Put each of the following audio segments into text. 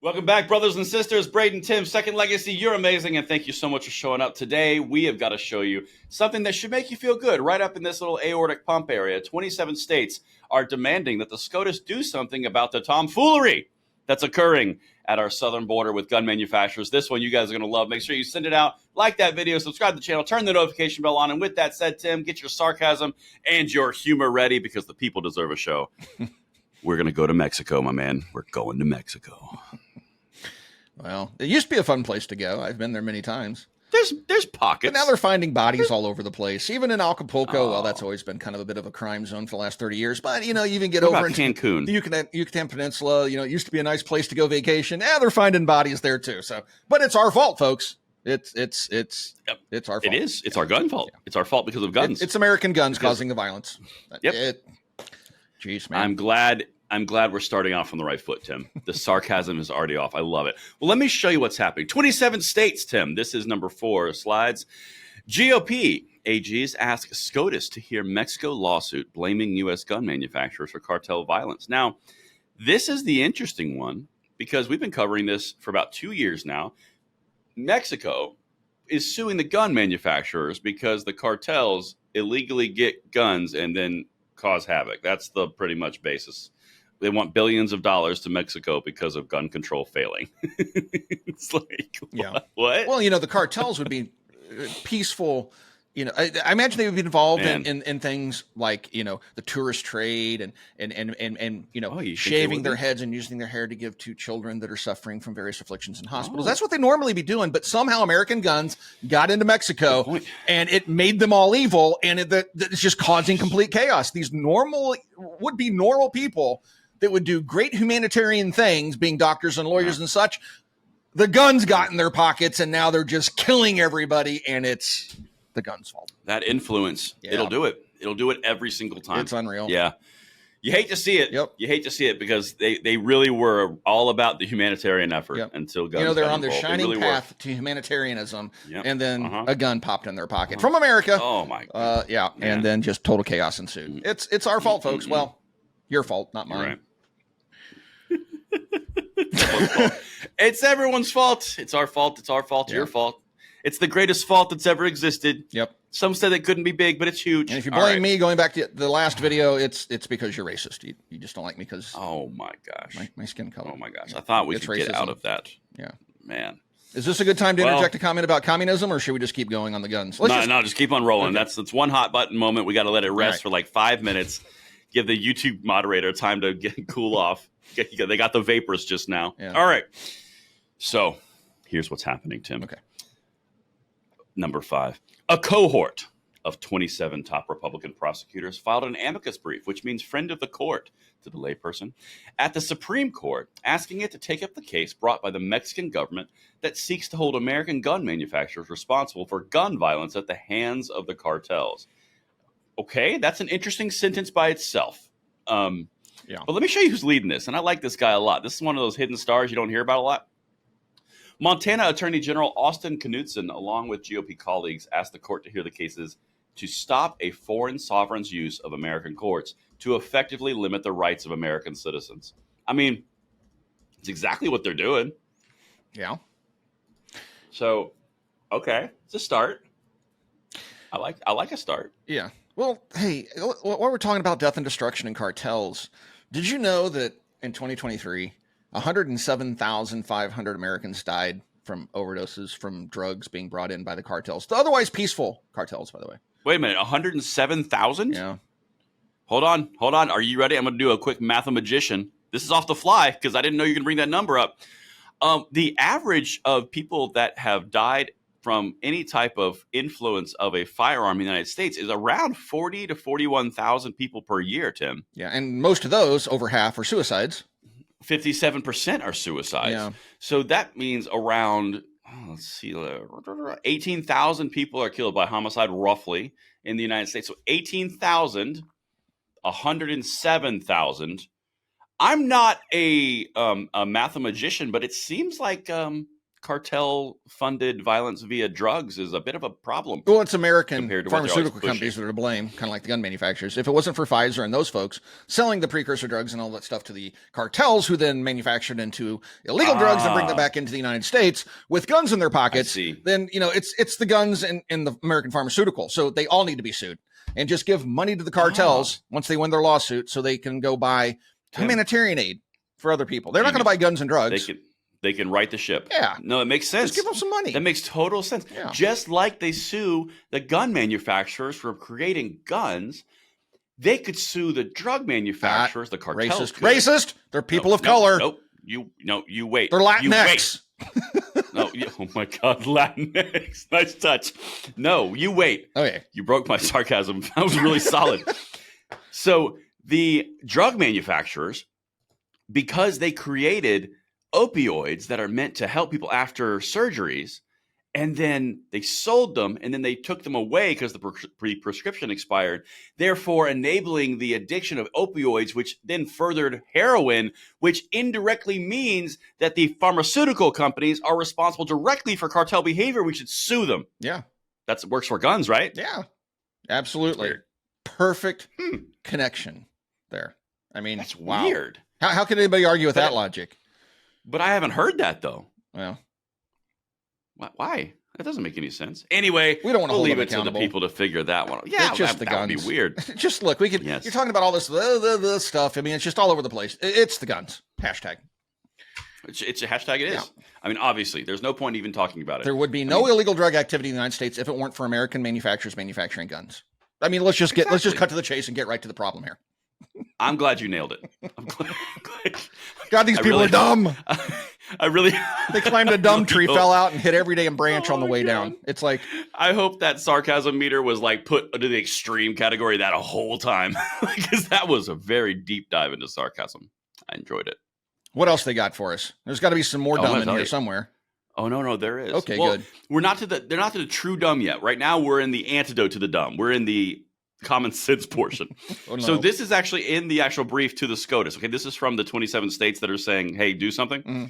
Welcome back, brothers and sisters. Braden, Tim, Second Legacy, you're amazing, and thank you so much for showing up. Today, we have got to show you something that should make you feel good. Right up in this little aortic pump area, 27 states are demanding that the SCOTUS do something about the tomfoolery that's occurring at our southern border with gun manufacturers. This one you guys are going to love. Make sure you send it out, like that video, subscribe to the channel, turn the notification bell on, and with that said, Tim, get your sarcasm and your humor ready because the people deserve a show. We're going to go to Mexico, my man. We're going to Mexico. Well, it used to be a fun place to go. I've been there many times. There's pockets. But now they're finding bodies all over the place. Even in Acapulco, well, that's always been kind of a bit of a crime zone for the last 30 years. But, you even get over into Cancun? The Yucatan Peninsula. It used to be a nice place to go vacation. They're finding bodies there too. So, but it's our fault, folks. It's our fault. It is. It's our gun fault. Yeah. It's our fault because of guns. It's American guns causing the violence. Yep. Jeez, man. I'm glad we're starting off on the right foot, Tim. The sarcasm is already off. I love it. Well, let me show you what's happening. 27 states, Tim. This is number 4 slides. GOP AGs ask SCOTUS to hear Mexico lawsuit blaming U.S. gun manufacturers for cartel violence. Now, this is the interesting one because we've been covering this for about 2 years now. Mexico is suing the gun manufacturers because the cartels illegally get guns and then cause havoc. That's the pretty much basis. They want billions of dollars to Mexico because of gun control failing. It's like, what? Well, the cartels would be peaceful. I imagine they would be involved in things like, the tourist trade and shaving their heads and using their hair to give to children that are suffering from various afflictions in hospitals. That's what they normally be doing. But somehow American guns got into Mexico and it made them all evil. And it's just causing complete chaos. These would-be normal people that would do great humanitarian things, being doctors and lawyers and such, the guns got in their pockets and now they're just killing everybody, and it's the gun's fault. That influence, it'll do it. It'll do it every single time. It's unreal. Yeah. You hate to see it. Yep. You hate to see it because they really were all about the humanitarian effort until guns they're got on their involved. shining path to humanitarianism, and then a gun popped in their pocket from America. Oh, my God. And then just total chaos ensued. It's our fault, folks. Well, your fault, not mine. Right. It's everyone's fault. It's our fault. It's our fault. Your fault. It's the greatest fault that's ever existed. Yep. Some said it couldn't be big, but it's huge. And if you blame me, going back to the last video, it's because you're racist. You just don't like me because oh my gosh, my skin color. Oh my gosh, I thought we could get out of that. Yeah, man. Is this a good time to interject a comment about communism, or should we just keep going on the guns? Just keep on rolling. Okay. That's one hot button moment. We got to let it rest for like 5 minutes. Give the YouTube moderator time to cool off. They got the vapors just now. Yeah. All right. So here's what's happening, Tim. Okay. Number 5. A cohort of 27 top Republican prosecutors filed an amicus brief, which means friend of the court to the layperson, at the Supreme Court, asking it to take up the case brought by the Mexican government that seeks to hold American gun manufacturers responsible for gun violence at the hands of the cartels. Okay, that's an interesting sentence by itself. But let me show you who's leading this. And I like this guy a lot. This is one of those hidden stars you don't hear about a lot. Montana Attorney General Austin Knudsen, along with GOP colleagues, asked the court to hear the cases to stop a foreign sovereign's use of American courts to effectively limit the rights of American citizens. I mean, it's exactly what they're doing. Yeah. So, okay, it's a start. I like a start. Yeah. Well, hey, while we're talking about death and destruction and cartels, did you know that in 2023, 107,500 Americans died from overdoses from drugs being brought in by the cartels, the otherwise peaceful cartels, by the way? Wait a minute, 107,000? Yeah. Hold on. Are you ready? I'm going to do a quick mathemagician. This is off the fly because I didn't know you were going to bring that number up. The average of people that have died from any type of influence of a firearm in the United States is around 40 to 41,000 people per year, Tim. Yeah, and most of those, over half, are suicides. 57% are suicides. Yeah. So that means around, 18,000 people are killed by homicide roughly in the United States. So 18,000, 107,000. I'm not a mathematician, but it seems like cartel-funded violence via drugs is a bit of a problem. Well, it's American pharmaceutical companies that are to blame, kind of like the gun manufacturers. If it wasn't for Pfizer and those folks selling the precursor drugs and all that stuff to the cartels, who then manufactured into illegal drugs and bring them back into the United States with guns in their pockets, then it's the guns in the American pharmaceutical. So they all need to be sued and just give money to the cartels once they win their lawsuit, so they can go buy humanitarian aid for other people. They're not going to buy guns and drugs. They can right the ship. Yeah. No, it makes sense. Just give them some money. That makes total sense. Yeah. Just like they sue the gun manufacturers for creating guns, they could sue the drug manufacturers, the cartels. Racist. They're people of color. Nope. You wait. They're Latinx. No, oh my God, Latinx. Nice touch. No, you wait. Okay. You broke my sarcasm. That was really solid. So the drug manufacturers, because they created opioids that are meant to help people after surgeries, and then they sold them, and then they took them away because the prescription expired, therefore enabling the addiction of opioids, which then furthered heroin, which indirectly means that the pharmaceutical companies are responsible directly for cartel behavior. We should sue them. Yeah. That works for guns, right? Yeah, absolutely. Perfect connection there. I mean, that's weird. How can anybody argue with that logic? But I haven't heard that, though. Well, why? That doesn't make any sense. Anyway, we don't want to leave it to the people to figure that one out. Yeah, it's just that would be weird. Just look, we could. Yes. You're talking about all this stuff. I mean, it's just all over the place. It's the guns. Hashtag. It's a hashtag. It is. Yeah. I mean, obviously, there's no point even talking about it. There would be no illegal drug activity in the United States if it weren't for American manufacturers manufacturing guns. I mean, let's just cut to the chase and get right to the problem here. I'm glad you nailed it. I'm glad. God, these people are dumb. They climbed a dumb tree, fell out, and hit every damn branch on the way down. It's like, I hope that sarcasm meter was like put into the extreme category that a whole time, because that was a very deep dive into sarcasm. I enjoyed it. What else they got for us? There's got to be some more dumb in here somewhere. Oh no, there is. Okay, good. They're not to the true dumb yet. Right now, we're in the antidote to the dumb. We're in the common sense portion. Oh, no. So this is actually in the actual brief to the SCOTUS. Okay, this is from the 27 states that are saying, hey, do something. Mm-hmm.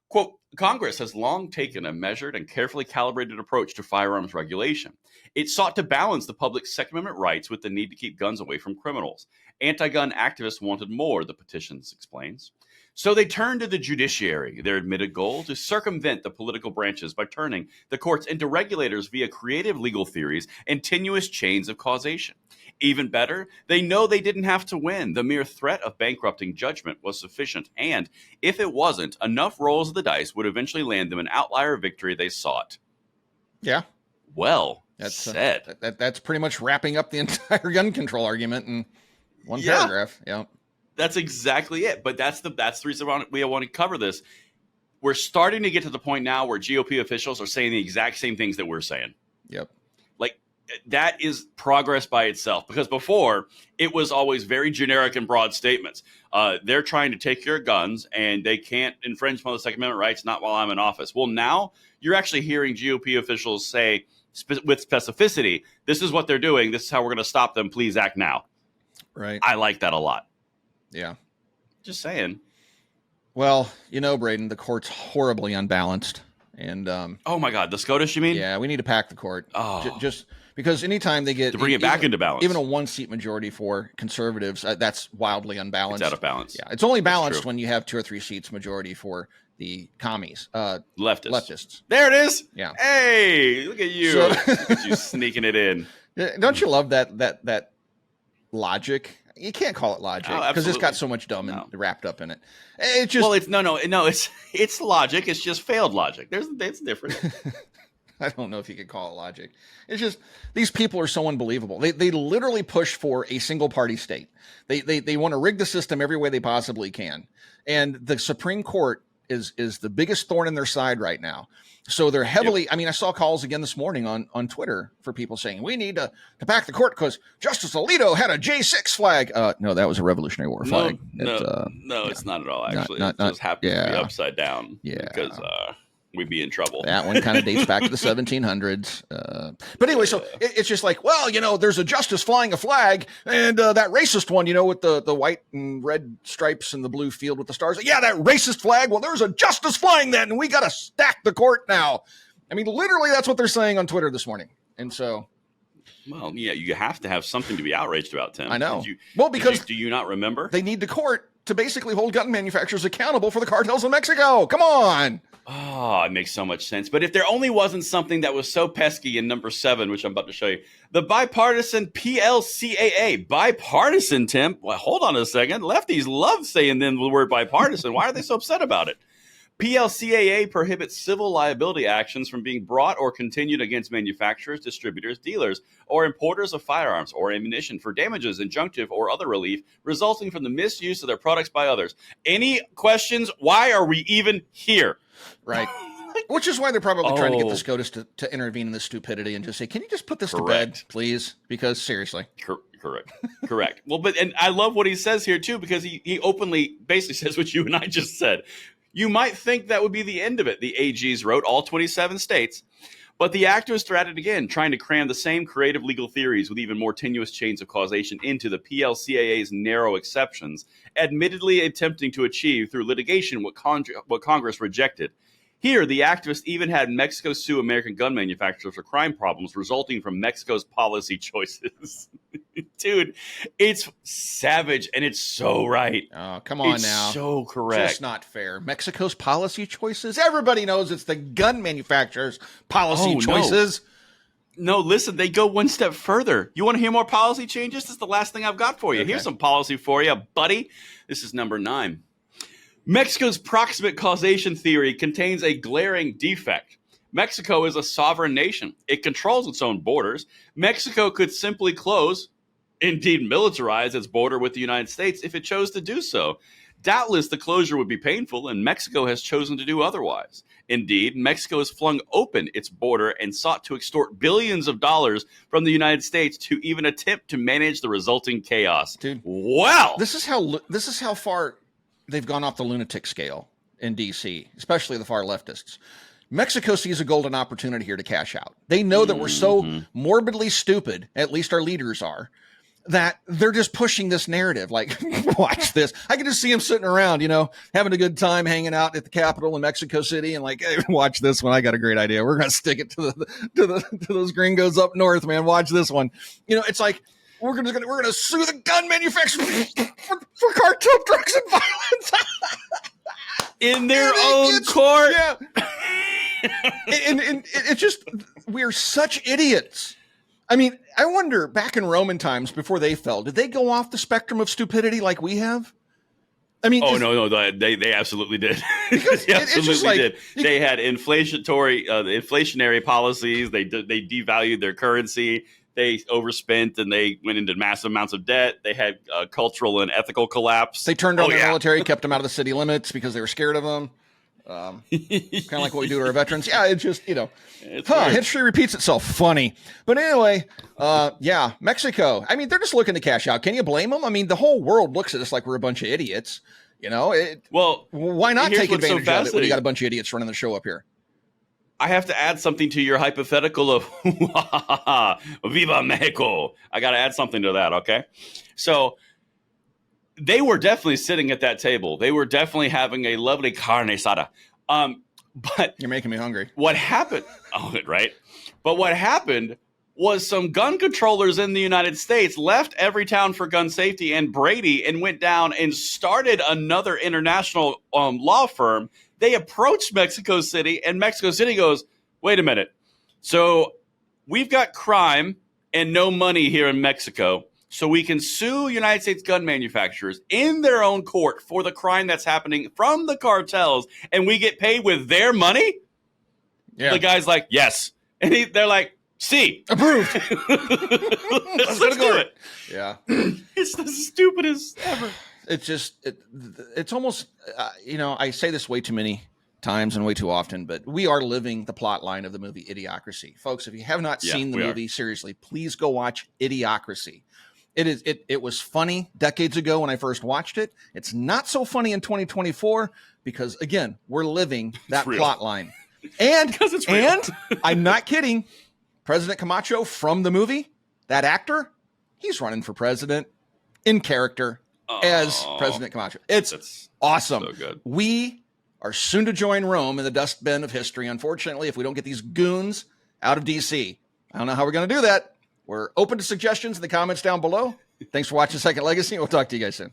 Quote, Congress has long taken a measured and carefully calibrated approach to firearms regulation. It sought to balance the public's Second Amendment rights with the need to keep guns away from criminals. Anti-gun activists wanted more, the petition explains. So they turned to the judiciary, their admitted goal to circumvent the political branches by turning the courts into regulators via creative legal theories and tenuous chains of causation. Even better, they know they didn't have to win. The mere threat of bankrupting judgment was sufficient, and if it wasn't, enough rolls of the dice would eventually land them an outlier victory they sought. Yeah. Well said. That's pretty much wrapping up the entire gun control argument in one paragraph. Yeah. That's exactly it. But that's the reason we want to cover this. We're starting to get to the point now where GOP officials are saying the exact same things that we're saying. Yep. Like, that is progress by itself, because before it was always very generic and broad statements. They're trying to take your guns and they can't infringe upon the Second Amendment rights, not while I'm in office. Well, now you're actually hearing GOP officials say with specificity, this is what they're doing. This is how we're going to stop them. Please act now. Right. I like that a lot. Yeah. Just saying. Well, Braden, the court's horribly unbalanced. And oh my God, the SCOTUS, you mean? Yeah, we need to pack the court. Oh. Just because anytime they get to bring it back into balance, even a 1-seat majority for conservatives, that's wildly unbalanced. It's out of balance. Yeah, it's only balanced when you have 2 or 3 seats majority for the commies, leftists. There it is. Yeah. Hey, look at you! Look at you sneaking it in. Don't you love that logic? You can't call it logic because it's got so much dumb and wrapped up in it. It's just it's logic. It's just failed logic. It's different. I don't know if you could call it logic. It's just these people are so unbelievable. They literally push for a single party state. They want to rig the system every way they possibly can, and the Supreme Court is the biggest thorn in their side right now. So they're heavily, yep. I mean, I saw calls again this morning on Twitter for people saying, we need to pack the court because Justice Alito had a J6 flag. No, that was a Revolutionary War flag. No, it's not at all, actually. It just happened to be upside down. Yeah. Because, we'd be in trouble. That one kind of dates back to the 1700s. But anyway, so it's just like, well, there's a justice flying a flag, and that racist one, with the white and red stripes and the blue field with the stars. Yeah, that racist flag. Well, there's a justice flying that, and we got to stack the court now. I mean, literally, that's what they're saying on Twitter this morning. And so, well, yeah, you have to have something to be outraged about, Tim. I know. Because do you not remember? They need the court to basically hold gun manufacturers accountable for the cartels in Mexico. Come on. Oh, it makes so much sense. But if there only wasn't something that was so pesky in number 7, which I'm about to show you, the bipartisan PLCAA. Bipartisan, Tim. Well, hold on a second. Lefties love saying the word bipartisan. Why are they so upset about it? PLCAA prohibits civil liability actions from being brought or continued against manufacturers, distributors, dealers, or importers of firearms or ammunition for damages, injunctive, or other relief resulting from the misuse of their products by others. Any questions? Why are we even here? Right. Which is why they're probably trying to get the SCOTUS to intervene in this stupidity and just say, can you just put this to bed, please? Because seriously. Correct. Well, and I love what he says here, too, because he openly basically says what you and I just said. You might think that would be the end of it, the AGs wrote, all 27 states. But the activists are at it again, trying to cram the same creative legal theories with even more tenuous chains of causation into the PLCAA's narrow exceptions, admittedly attempting to achieve through litigation what Congress rejected. Here, the activists even had Mexico sue American gun manufacturers for crime problems resulting from Mexico's policy choices. Dude, it's savage, and it's so right. Oh, come on now. It's so correct. Just not fair. Mexico's policy choices? Everybody knows it's the gun manufacturers' policy choices. No, listen, they go one step further. You want to hear more policy changes? This is the last thing I've got for you. Okay. Here's some policy for you, buddy. This is number 9. Mexico's proximate causation theory contains a glaring defect. Mexico is a sovereign nation. It controls its own borders. Mexico could simply close, indeed militarize, its border with the United States if it chose to do so. Doubtless, the closure would be painful, and Mexico has chosen to do otherwise. Indeed, Mexico has flung open its border and sought to extort billions of dollars from the United States to even attempt to manage the resulting chaos. Dude, wow. This is how far they've gone off the lunatic scale in D.C., especially the far leftists. Mexico sees a golden opportunity here to cash out. They know that we're so morbidly stupid, at least our leaders are, that they're just pushing this narrative. Like, watch this. I can just see them sitting around, having a good time hanging out at the Capitol in Mexico City, and like, hey, watch this one. I got a great idea. We're going to stick it to those gringos up north, man. Watch this one. It's like, we're gonna sue the gun manufacturers for cartel drugs and violence in their own court. Yeah, and it's just, we're such idiots. I mean, I wonder, back in Roman times before they fell, did they go off the spectrum of stupidity like we have? I mean, no, they absolutely did. They absolutely did. They had inflationary policies. They devalued their currency. They overspent, and they went into massive amounts of debt. They had cultural and ethical collapse. They turned on their military, kept them out of the city limits because they were scared of them. Kind of like what we do to our veterans. Yeah, it's just, history repeats itself. Funny. But anyway, Mexico. I mean, they're just looking to cash out. Can you blame them? I mean, the whole world looks at us like we're a bunch of idiots. Well, why not take advantage of it when you got a bunch of idiots running the show up here? I have to add something to your hypothetical of Viva Mexico. I got to add something to that, okay? So they were definitely sitting at that table. They were definitely having a lovely carne asada. But you're making me hungry. What happened? Oh, right. But what happened was some gun controllers in the United States left Everytown for Gun Safety and Brady and went down and started another international law firm. They approached Mexico City, and Mexico City goes, wait a minute. So we've got crime and no money here in Mexico, so we can sue United States gun manufacturers in their own court for the crime that's happening from the cartels, and we get paid with their money? Yeah. The guy's like, yes. And they're like, see. Approved. Let's do it. Yeah. It's the stupidest ever. It's just, it's almost, I say this way too many times and way too often, but we are living the plot line of the movie Idiocracy. Folks, if you have not seen the movie, seriously, please go watch Idiocracy. It was funny decades ago when I first watched it. It's not so funny in 2024 because, again, we're living that plot line. And because it's real. And I'm not kidding. President Camacho from the movie, that actor, he's running for president in character as President Camacho. That's awesome. So good. We are soon to join Rome in the dustbin of history. Unfortunately, if we don't get these goons out of DC, I don't know how we're going to do that. We're open to suggestions in the comments down below. Thanks for watching Second Legacy. We'll talk to you guys soon.